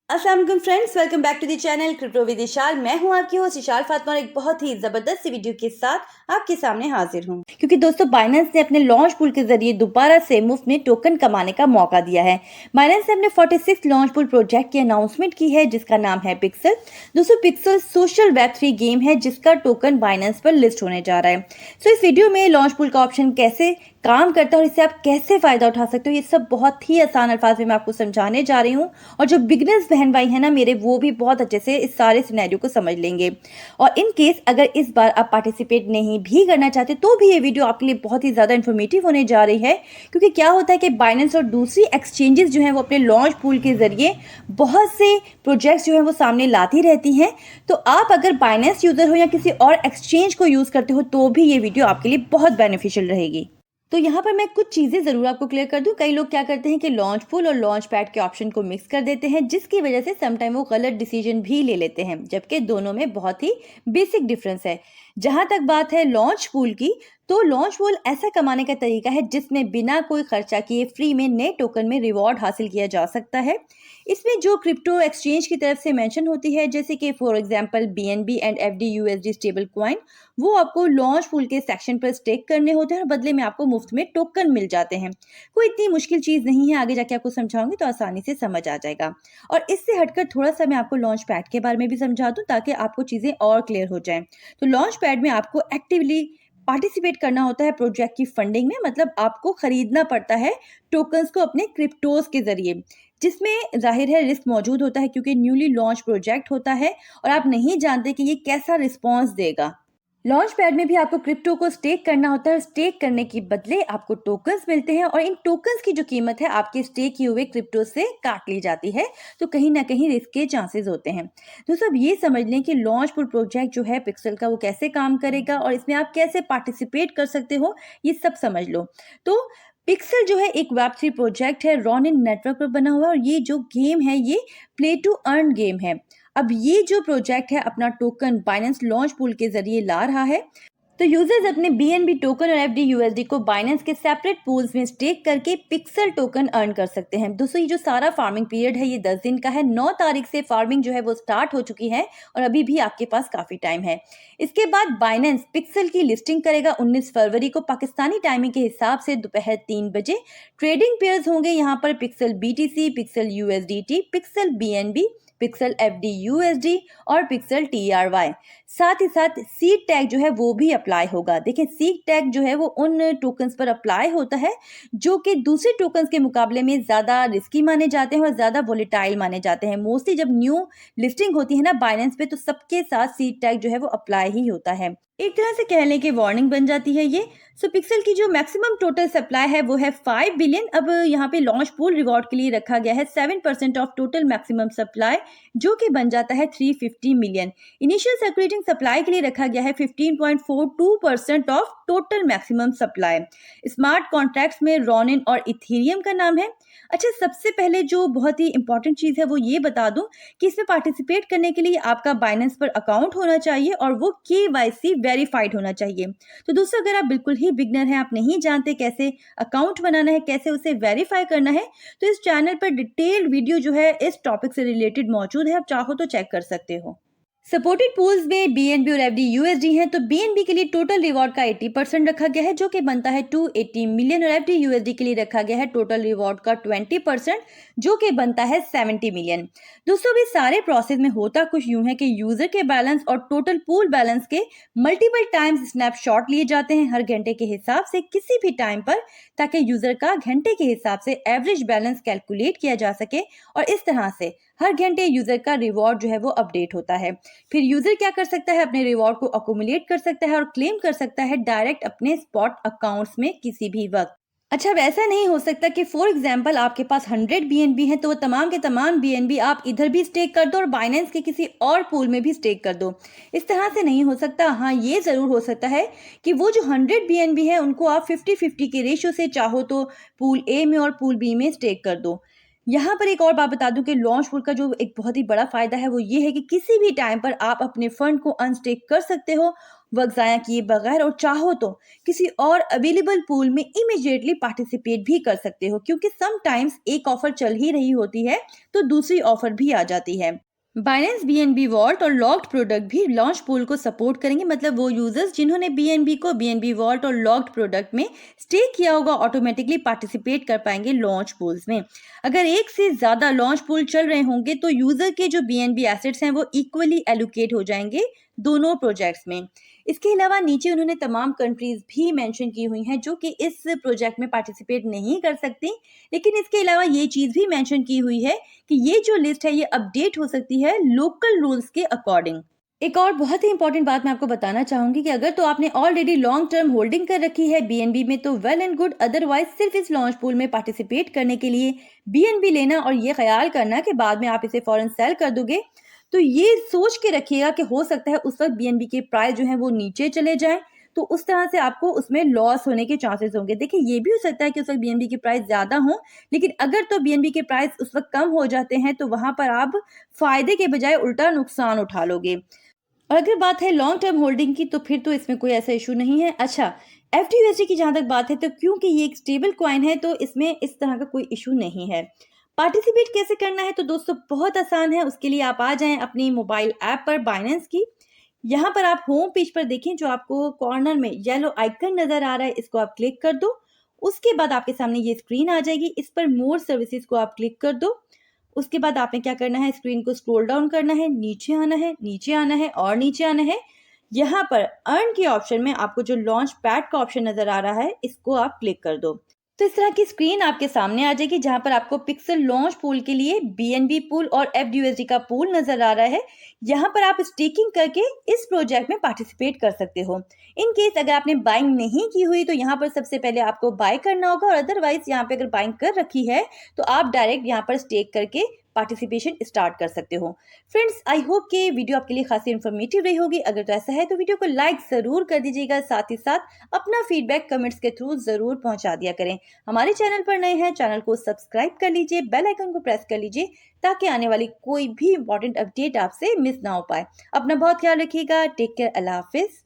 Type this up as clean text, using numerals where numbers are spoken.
अस्सलाम वालेकुम friends, welcome back to the channel crypto with Ishal. मैं हूं आपकी होस्ट इशाल फातिमा और एक बहुत ही ज़बरदस्त सी वीडियो के साथ आपके सामने हाजिर हूं। क्योंकि दोस्तों बाइनेंस ने अपने लॉन्च पूल के जरिए दोबारा से मुफ्त में टोकन कमाने का मौका दिया है। बाइनेंस ने अपने 46 लॉन्च पूल प्रोजेक्ट की अनाउंसमेंट की है जिसका नाम है पिक्सल। दोस्तों पिक्सल सोशल वेब 3 गेम है जिसका टोकन बाइनेंस पर लिस्ट होने जा रहा है। सो इस वीडियो में लॉन्च पूल का ऑप्शन कैसे काम करता है और इससे आप कैसे फायदा उठा सकते हो, ये सब बहुत ही आसान अल्फाज में मैं आपको समझाने जा रही हूँ। और जो बिगनर्स बहन भाई है ना मेरे, वो भी बहुत अच्छे से इस सारे सिनेरियो को समझ लेंगे। और इन केस अगर इस बार आप पार्टिसिपेट नहीं भी करना चाहते तो भी ये वीडियो आपके लिए बहुत ही ज़्यादा इन्फॉर्मेटिव होने जा रही है। क्योंकि क्या होता है कि बाइनेंस और दूसरी एक्सचेंजेस जो हैं वो अपने लॉन्च पूल के जरिए बहुत से प्रोजेक्ट्स जो हैं वो सामने लाती रहती हैं। तो आप अगर बाइनेंस यूज़र हो या किसी और एक्सचेंज को यूज़ करते हो तो भी ये वीडियो आपके लिए बहुत बेनिफिशियल रहेगी। तो यहाँ पर मैं कुछ चीज़ें ज़रूर आपको क्लियर कर दूं। कई लोग क्या करते हैं कि लॉन्च पूल और लॉन्च पैड के ऑप्शन को मिक्स कर देते हैं जिसकी वजह से समटाइम वो गलत डिसीजन भी ले लेते हैं, जबकि दोनों में बहुत ही बेसिक डिफरेंस है। जहाँ तक बात है लॉन्च पूल की, तो लॉन्च पूल ऐसा कमाने का तरीका है जिसमें बिना कोई खर्चा किए फ्री में नए टोकन में रिवॉर्ड हासिल किया जा सकता है। इसमें जो क्रिप्टो एक्सचेंज की तरफ से मेंशन होती है, जैसे कि for example BNB and FDUSD stable coin, वो आपको लॉन्च पूल के सेक्शन पर स्टेक करने होते हैं और बदले में आपको मुफ्त में टोकन मिल जाते हैं। कोई इतनी मुश्किल चीज़ नहीं है, आगे जाके आपको समझाऊंगी तो आसानी से समझ आ जाएगा। और इससे हटकर थोड़ा सा मैं आपको लॉन्च पैड के बारे में भी समझा दूं ताकि आपको चीज़ें और क्लियर हो जाएं। तो लॉन्च पैड में आपको एक्टिवली पार्टिसिपेट करना होता है प्रोजेक्ट की फंडिंग में, मतलब आपको खरीदना पड़ता है टोकन्स को अपने क्रिप्टोज के जरिए, जिसमें जाहिर है रिस्क मौजूद होता है क्योंकि न्यूली लॉन्च प्रोजेक्ट होता है और आप नहीं जानते कि ये कैसा रिस्पॉन्स देगा। लॉन्च पैड में भी आपको क्रिप्टो को स्टेक करना होता है और स्टेक करने के बदले आपको टोकन्स मिलते हैं और इन टोकन्स की जो कीमत है आपके स्टेक किए हुए क्रिप्टो से काट ली जाती है। तो कहीं ना कहीं रिस्क के चांसेस होते हैं। दोस्तों अब ये समझ लें कि लॉन्च पूल प्रोजेक्ट जो है पिक्सल का, वो कैसे काम करेगा और इसमें आप कैसे पार्टिसिपेट कर सकते हो, ये सब समझ लो। तो पिक्सल जो है एक वेब 3 प्रोजेक्ट है, रॉनिन नेटवर्क पर बना हुआ है और ये जो गेम है ये प्ले टू अर्न गेम है। अब ये जो प्रोजेक्ट है अपना टोकन बाइनेंस लॉन्च पूल के जरिए ला रहा है। तो यूजर्स अपने BNB टोकन और FDUSD को बाइनेंस के सेपरेट पूल्स में स्टेक करके पिक्सल टोकन अर्न कर सकते हैं। दोस्तों ये जो सारा फार्मिंग पीरियड है ये 10 दिन का है। 9 तारीख से फार्मिंग जो है वो स्टार्ट हो चुकी है और अभी भी आपके पास काफी टाइम है। इसके बाद बाइनेंस पिक्सल की लिस्टिंग करेगा 19 फरवरी को पाकिस्तानी टाइमिंग के हिसाब से दोपहर 3 बजे। ट्रेडिंग पेयर्स होंगे यहाँ पर pixel BTC, pixel USDT, pixel BNB, pixel FDUSD और पिक्सल TRY। साथ ही साथ सीड टैग जो है वो भी अप्लाई होगा। देखिए सीड टैग जो है वो उन टोकन्स पर अप्लाई होता है जो कि दूसरे टोकन्स के मुकाबले में ज़्यादा रिस्की माने जाते हैं और ज़्यादा वोलेटाइल माने जाते हैं। मोस्टली जब न्यू लिस्टिंग होती है ना बाइनेंस पे, तो सबके साथ सीड टैग जो है वो अप्लाई ही होता है। एक तरह से कह लें कि वार्निंग बन जाती है ये। सो पिक्सल की जो मैक्सिमम टोटल सप्लाई है वो है 5 बिलियन। अब यहाँ पे लॉन्च पूल रिवॉर्ड के लिए रखा गया है 7% ऑफ टोटल मैक्सिमम सप्लाई, जो कि बन जाता है 350 मिलियन। इनिशियल सर्कुलेटिंग सप्लाई के लिए रखा गया है 15.42% of total maximum supply. Smart contracts में रॉनिन और इथेरियम का नाम है। अच्छा, सबसे पहले जो बहुत ही इंपॉर्टेंट चीज़ है वो ये बता दूं कि इसमें पार्टिसिपेट करने के लिए आपका बाइनेंस पर अकाउंट होना चाहिए और वो KYC वेरीफाइड होना चाहिए। तो दोस्तों अगर आप बिल्कुल ही बिगनर हैं, आप नहीं जानते कैसे अकाउंट बनाना है, कैसे उसे वेरीफाई करना है, तो इस चैनल पर डिटेल्ड वीडियो जो है इस टॉपिक से रिलेटेड मौजूद है, आप चाहो तो चेक कर सकते हो। सपोर्टेड पूल्स में BNB और FDUSD हैं। तो BNB के लिए टोटल रिवॉर्ड का 80% रखा गया है जो कि बनता है 280 मिलियन और FDUSD के लिए रखा गया है टोटल रिवॉर्ड का 20% जो कि बनता है 70 मिलियन। दोस्तों भी सारे प्रोसेस में होता कुछ यूं है कि यूजर के बैलेंस और टोटल पूल बैलेंस के मल्टीपल टाइम्स स्नैपशॉट लिए जाते हैं हर घंटे के हिसाब से किसी भी टाइम पर, ताकि यूजर का घंटे के हिसाब से एवरेज बैलेंस कैलकुलेट किया जा सके और इस तरह से हर घंटे यूजर का रिवॉर्ड जो है वो अपडेट होता है। फिर यूजर क्या कर सकता है, अपने रिवॉर्ड को अकोमुलेट कर सकता है और क्लेम कर सकता है डायरेक्ट अपने स्पॉट अकाउंट्स में किसी भी वक्त। अच्छा, अब ऐसा नहीं हो सकता कि फॉर एग्जांपल आपके पास 100 BNB है तो वो तमाम के तमाम BNB आप इधर भी स्टेक कर दो और बाइनेंस के किसी और पूल में भी स्टेक कर दो। इस तरह से नहीं हो सकता। हाँ, ये ज़रूर हो सकता है कि वो जो 100 BNB है उनको आप 50-50 के रेशियो से चाहो तो पूल A में और पूल B में स्टेक कर दो। यहाँ पर एक और बात बता दूं कि लॉन्च पूल का जो एक बहुत ही बड़ा फायदा है वो ये है कि किसी भी टाइम पर आप अपने फंड को अनस्टेक कर सकते हो वक्त ज़ाया किए बगैर और चाहो तो किसी और अवेलेबल पूल में इमीडिएटली पार्टिसिपेट भी कर सकते हो, क्योंकि समटाइम्स एक ऑफर चल ही रही होती है तो दूसरी ऑफर भी आ जाती है। बाइनेंस बीएनबी वॉल्ट और लॉक्ड प्रोडक्ट भी लॉन्च पूल को सपोर्ट करेंगे, मतलब वो यूजर्स जिन्होंने बीएनबी को बीएनबी वॉल्ट और लॉक्ड प्रोडक्ट में स्टेक किया होगा ऑटोमेटिकली पार्टिसिपेट कर पाएंगे लॉन्च पूल्स में। अगर एक से ज्यादा लॉन्च पूल चल रहे होंगे तो यूजर के जो बीएनबी एसेट्स हैं वो इक्वली एलोकेट हो जाएंगे दोनों प्रोजेक्ट्स में। इसके अलावा नीचे उन्होंने तमाम कंट्रीज भी मेंशन की हुई हैं जो कि इस प्रोजेक्ट में पार्टिसिपेट नहीं कर सकती, लेकिन इसके अलावा ये चीज भी मेंशन की हुई है कि ये जो लिस्ट है ये अपडेट हो सकती है लोकल रूल्स के अकॉर्डिंग। एक और बहुत ही इंपॉर्टेंट बात मैं आपको बताना चाहूंगी कि अगर तो आपने ऑलरेडी लॉन्ग टर्म होल्डिंग कर रखी है बीएनबी में तो वेल एंड गुड, अदरवाइज सिर्फ इस लॉन्च पूल में पार्टिसिपेट करने के लिए बीएनबी लेना और ये ख्याल करना कि बाद में आप इसे फौरन सेल कर दोगे, तो ये सोच के रखिएगा कि हो सकता है उस वक्त बीएनबी के प्राइस जो है वो नीचे चले जाएं, तो उस तरह से आपको उसमें लॉस होने के चांसेस होंगे। देखिए ये भी हो सकता है कि उस वक्त बीएनबी के प्राइस ज्यादा हो, लेकिन अगर तो बीएनबी के प्राइस उस वक्त कम हो जाते हैं तो वहां पर आप फायदे के बजाय उल्टा नुकसान उठा लोगे। और अगर बात है लॉन्ग टर्म होल्डिंग की तो फिर तो इसमें कोई ऐसा इशू नहीं है। अच्छा, एफडीयूएसडी की जहां तक बात है तो क्योंकि ये एक स्टेबल कॉइन है तो इसमें इस तरह का कोई इशू नहीं है। पार्टिसिपेट कैसे करना है तो दोस्तों बहुत आसान है। उसके लिए आप आ जाएं अपनी मोबाइल ऐप पर बाइनेंस की। यहाँ पर आप होम पेज पर देखें, जो आपको कॉर्नर में येलो आइकन नजर आ रहा है इसको आप क्लिक कर दो। उसके बाद आपके सामने ये स्क्रीन आ जाएगी, इस पर मोर सर्विसेज को आप क्लिक कर दो। उसके बाद आपने क्या करना है, स्क्रीन को स्क्रॉल डाउन करना है, नीचे आना है, नीचे आना है और नीचे आना है। यहाँ पर अर्न के ऑप्शन में आपको जो लॉन्च पैड का ऑप्शन नजर आ रहा है इसको आप क्लिक कर दो। तो इस तरह की स्क्रीन आपके सामने आ जाएगी जहां पर आपको पिक्सल लॉन्च पूल के लिए बीएनबी पूल और एफडीयूएसडी का पूल नजर आ रहा है। यहाँ पर आप स्टेकिंग करके इस प्रोजेक्ट में पार्टिसिपेट कर सकते हो। इन केस अगर आपने बाइंग नहीं की हुई तो यहाँ पर सबसे पहले आपको बाय करना होगा, और अदरवाइज यहाँ पे अगर बाइंग कर रखी है तो आप डायरेक्ट यहाँ पर स्टेक करके पार्टिसिपेशन स्टार्ट कर सकते हो। फ्रेंड्स, आई होप कि वीडियो आपके लिए खासी इन्फॉर्मेटिव रही होगी। अगर तो ऐसा है तो वीडियो को लाइक जरूर कर दीजिएगा, साथ ही साथ अपना फीडबैक कमेंट्स के थ्रू जरूर पहुंचा दिया करें। हमारे चैनल पर नए हैं, चैनल को सब्सक्राइब कर लीजिए, बेल आइकन को प्रेस कर लीजिए ताकि आने वाली कोई भी इंपॉर्टेंट अपडेट आपसे मिस ना हो पाए। अपना बहुत ख्याल रखिएगा। Take care. अल्लाह हाफिज।